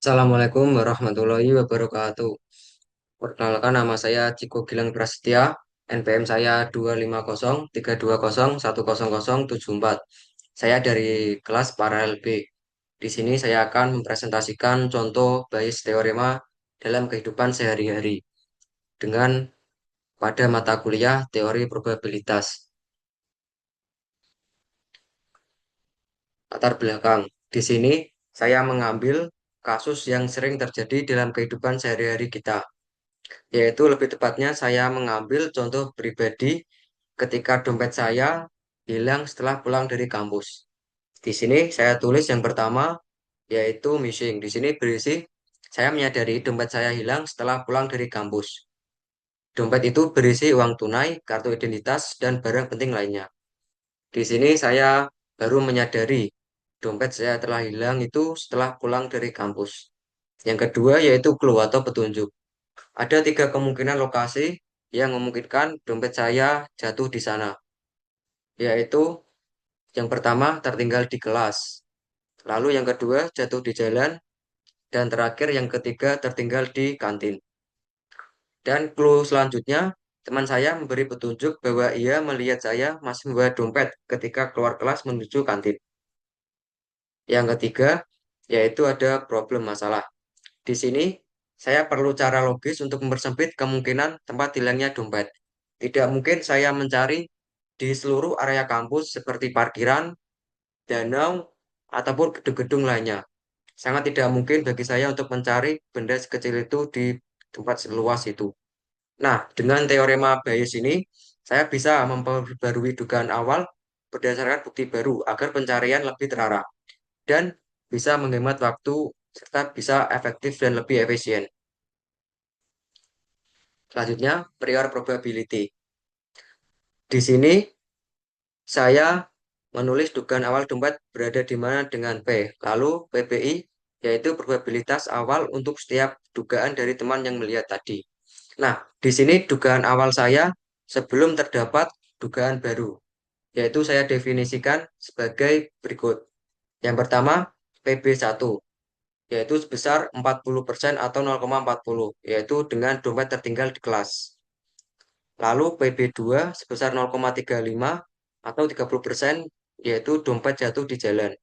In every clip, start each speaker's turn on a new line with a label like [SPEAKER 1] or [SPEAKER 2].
[SPEAKER 1] Assalamualaikum warahmatullahi wabarakatuh. Perkenalkan nama saya Ciko Gilang Prasetya, NPM saya 25032010074. Saya dari kelas Paralel B. Di sini saya akan mempresentasikan contoh Bayes teorema dalam kehidupan sehari-hari dengan pada mata kuliah teori probabilitas. Latar belakang. Di sini saya mengambil kasus yang sering terjadi dalam kehidupan sehari-hari kita, yaitu lebih tepatnya saya mengambil contoh pribadi ketika dompet saya hilang setelah pulang dari kampus. Di sini saya tulis yang pertama yaitu missing. Di sini berisi saya menyadari dompet saya hilang setelah pulang dari kampus. Dompet itu berisi uang tunai, kartu identitas, dan barang penting lainnya. Di sini saya baru menyadari dompet saya telah hilang itu setelah pulang dari kampus. Yang kedua yaitu clue atau petunjuk. Ada tiga kemungkinan lokasi yang memungkinkan dompet saya jatuh di sana, yaitu yang pertama tertinggal di kelas, lalu yang kedua jatuh di jalan, dan terakhir yang ketiga tertinggal di kantin. Dan clue selanjutnya, teman saya memberi petunjuk bahwa ia melihat saya masih membawa dompet ketika keluar kelas menuju kantin. Yang ketiga, yaitu ada problem masalah. Di sini, saya perlu cara logis untuk mempersempit kemungkinan tempat hilangnya dompet. Tidak mungkin saya mencari di seluruh area kampus seperti parkiran, danau, ataupun gedung-gedung lainnya. Sangat tidak mungkin bagi saya untuk mencari benda sekecil itu di tempat seluas itu. Nah, dengan teorema Bayes ini, saya bisa memperbarui dugaan awal berdasarkan bukti baru agar pencarian lebih terarah dan bisa menghemat waktu serta bisa efektif dan lebih efisien. Selanjutnya, prior probability. Di sini saya menulis dugaan awal dompet berada di mana dengan P. Lalu PPI yaitu probabilitas awal untuk setiap dugaan dari teman yang melihat tadi. Nah, di sini dugaan awal saya sebelum terdapat dugaan baru, yaitu saya definisikan sebagai berikut. Yang pertama, PB1, yaitu sebesar 40% atau 0,40, yaitu dengan dompet tertinggal di kelas. Lalu PB2 sebesar 0,35 atau 30%, yaitu dompet jatuh di jalan.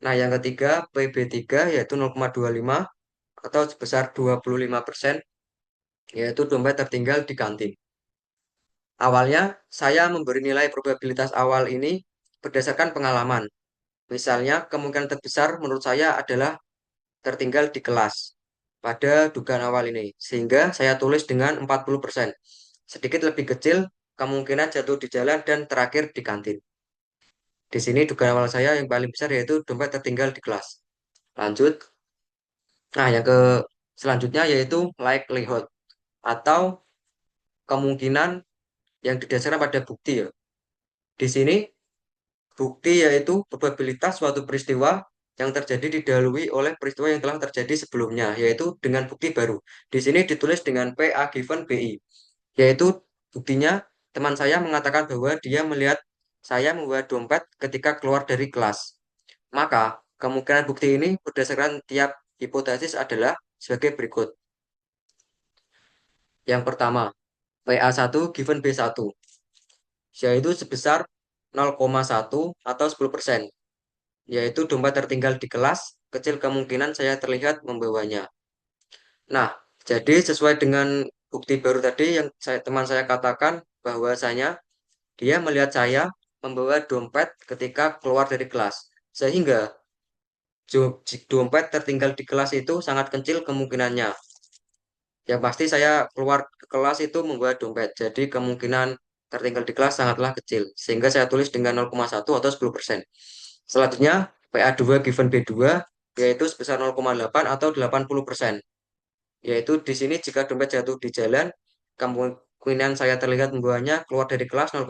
[SPEAKER 1] Nah, yang ketiga PB3 yaitu 0,25 atau sebesar 25%, yaitu dompet tertinggal di kantin. Awalnya, saya memberi nilai probabilitas awal ini berdasarkan pengalaman. Misalnya, kemungkinan terbesar menurut saya adalah tertinggal di kelas pada dugaan awal ini, sehingga saya tulis dengan 40%. Sedikit lebih kecil, kemungkinan jatuh di jalan dan terakhir di kantin. Di sini dugaan awal saya yang paling besar yaitu dompet tertinggal di kelas. Lanjut. Nah, yang ke selanjutnya yaitu likelihood atau kemungkinan yang didasarkan pada bukti ya. Di sini bukti yaitu probabilitas suatu peristiwa yang terjadi didahului oleh peristiwa yang telah terjadi sebelumnya, yaitu dengan bukti baru. Di sini ditulis dengan PA given BI, yaitu buktinya teman saya mengatakan bahwa dia melihat saya membawa dompet ketika keluar dari kelas. Maka kemungkinan bukti ini berdasarkan tiap hipotesis adalah sebagai berikut. Yang pertama, PA1 given B1, yaitu sebesar 0,1 atau 10%, yaitu dompet tertinggal di kelas, kecil kemungkinan saya terlihat membawanya. Nah, jadi sesuai dengan bukti baru tadi yang teman saya katakan bahwasanya dia melihat saya membawa dompet ketika keluar dari kelas. Sehingga dompet tertinggal di kelas itu sangat kecil kemungkinannya. Yang pasti saya keluar ke kelas itu membawa dompet. Jadi kemungkinan tertinggal di kelas sangatlah kecil. Sehingga saya tulis dengan 0,1 atau 10%. Selanjutnya, PA2 given B2 yaitu sebesar 0,8 atau 80%. Yaitu di sini jika dompet jatuh di jalan, kemungkinan saya terlihat membawanya keluar dari kelas 0,80.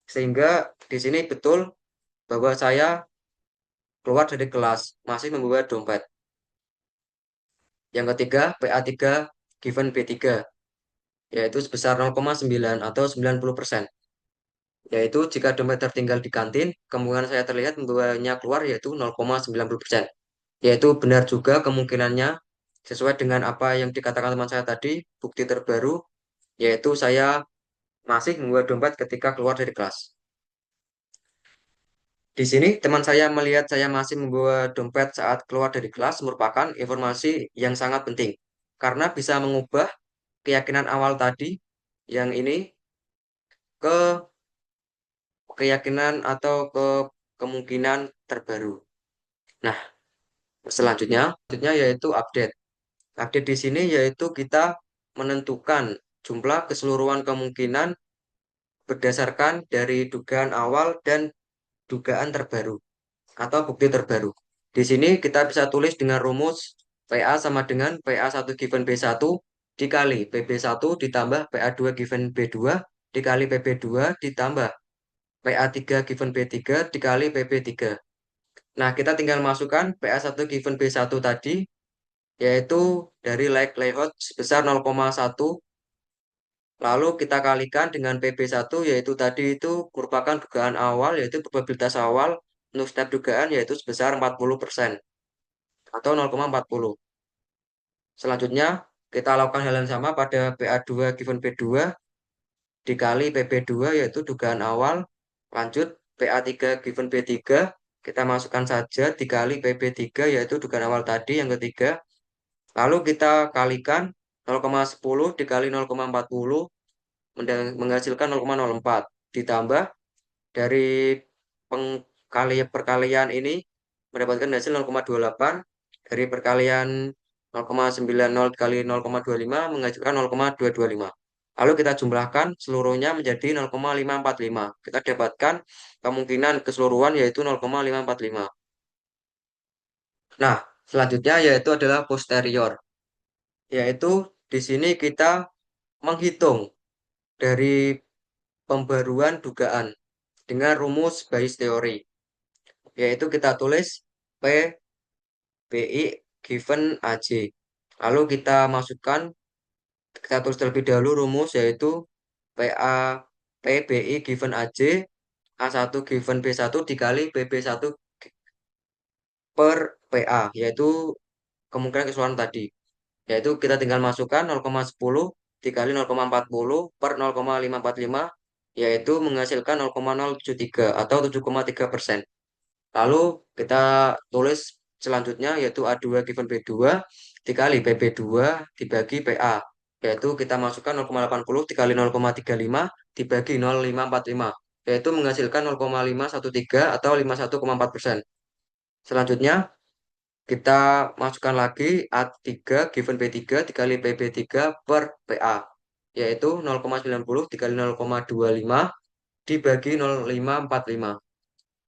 [SPEAKER 1] Sehingga di sini betul bahwa saya keluar dari kelas masih membawa dompet. Yang ketiga, PA3 given B3 yaitu sebesar 0,9 atau 90%. Yaitu jika dompet tertinggal di kantin, kemungkinan saya terlihat membawanya keluar yaitu 0,90%. yaitu benar juga kemungkinannya sesuai dengan apa yang dikatakan teman saya tadi, bukti terbaru, yaitu saya masih membawa dompet ketika keluar dari kelas. Di sini teman saya melihat saya masih membawa dompet saat keluar dari kelas merupakan informasi yang sangat penting karena bisa mengubah keyakinan awal tadi yang ini ke keyakinan atau ke kemungkinan terbaru. Nah, selanjutnya yaitu update. Update di sini yaitu kita menentukan jumlah keseluruhan kemungkinan berdasarkan dari dugaan awal dan dugaan terbaru atau bukti terbaru. Di sini kita bisa tulis dengan rumus PA sama dengan PA1 given B1 dikali PB1 ditambah PA2 given B2 dikali PB2 ditambah PA3 given B3 dikali PB3. Nah, kita tinggal masukkan PA1 given B1 tadi, yaitu dari likelihood sebesar 0,1, lalu kita kalikan dengan PB1, yaitu tadi itu merupakan dugaan awal, yaitu probabilitas awal untuk setiap dugaan, yaitu sebesar 40% atau 0,40. Selanjutnya, kita lakukan hal yang sama pada PA2 given B2 dikali PB2, yaitu dugaan awal, lanjut PA3 given B3, kita masukkan saja dikali PB3, yaitu dugaan awal tadi yang ketiga. Lalu kita kalikan 0,10 dikali 0,40 menghasilkan 0,04. Ditambah dari perkalian ini mendapatkan hasil 0,28. Dari perkalian 0,90 dikali 0,25 menghasilkan 0,225. Lalu kita jumlahkan seluruhnya menjadi 0,545. Kita dapatkan kemungkinan keseluruhan yaitu 0,545. Nah, selanjutnya yaitu adalah posterior. Yaitu di sini kita menghitung dari pembaruan dugaan dengan rumus Bayes teori, yaitu kita tulis P BI given AJ. Lalu kita masukkan, kita tulis terlebih dahulu rumus yaitu PA PBI given AJ A1 given B1 dikali BB1 per PA, yaitu kemungkinan keseluruhan tadi. Yaitu kita tinggal masukkan 0,10 dikali 0,40 per 0,545, yaitu menghasilkan 0,073 atau 7,3%. Lalu kita tulis selanjutnya yaitu A2 given B2 dikali BB2 dibagi PA, yaitu kita masukkan 0,80 dikali 0,35 dibagi 0,545, yaitu menghasilkan 0,513 atau 51,4%. Selanjutnya kita masukkan lagi A3 given B3 dikali PB3 per PA, yaitu 0,90 dikali 0,25 dibagi 0,545,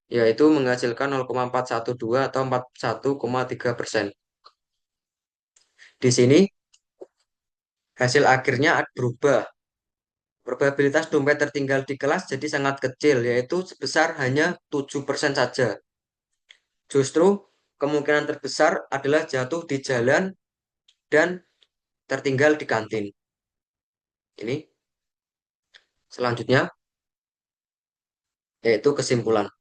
[SPEAKER 1] yaitu menghasilkan 0,412 atau 41,3%. Di sini hasil akhirnya berubah. Probabilitas dompet tertinggal di kelas jadi sangat kecil, yaitu sebesar hanya 7% saja. Justru kemungkinan terbesar adalah jatuh di jalan dan tertinggal di kantin. Ini selanjutnya yaitu kesimpulan.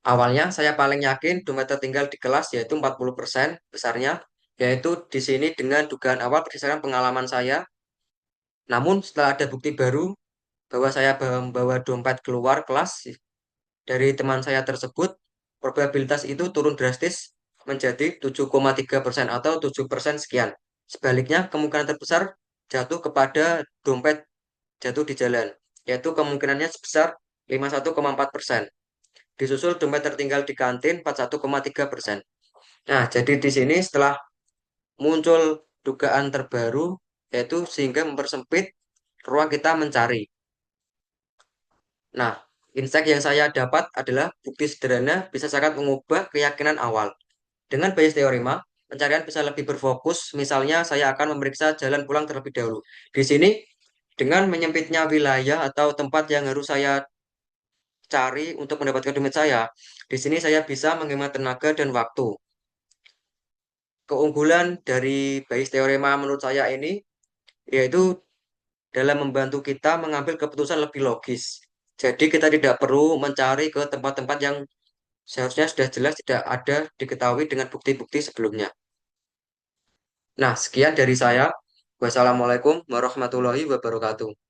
[SPEAKER 1] Awalnya saya paling yakin dompet tertinggal di kelas yaitu 40% besarnya, yaitu di sini dengan dugaan awal berdasarkan pengalaman saya. Namun setelah ada bukti baru bahwa saya membawa dompet keluar kelas dari teman saya tersebut, probabilitas itu turun drastis menjadi 7,3% atau 7% sekian. Sebaliknya, kemungkinan terbesar jatuh kepada dompet jatuh di jalan, yaitu kemungkinannya sebesar 51,4%. Disusul dompet tertinggal di kantin 41,3%. Nah, jadi di sini setelah muncul dugaan terbaru, yaitu sehingga mempersempit ruang kita mencari. Nah, insight yang saya dapat adalah bukti sederhana bisa sangat mengubah keyakinan awal. Dengan Bayes teorema, pencarian bisa lebih berfokus. Misalnya, saya akan memeriksa jalan pulang terlebih dahulu. Di sini, dengan menyempitnya wilayah atau tempat yang harus saya cari untuk mendapatkan dompet saya, di sini saya bisa menghemat tenaga dan waktu. Keunggulan dari Bayes teorema menurut saya ini yaitu dalam membantu kita mengambil keputusan lebih logis. Jadi kita tidak perlu mencari ke tempat-tempat yang Seharusnya sudah jelas tidak ada diketahui dengan bukti-bukti sebelumnya. Nah, sekian dari saya. Wassalamualaikum warahmatullahi wabarakatuh.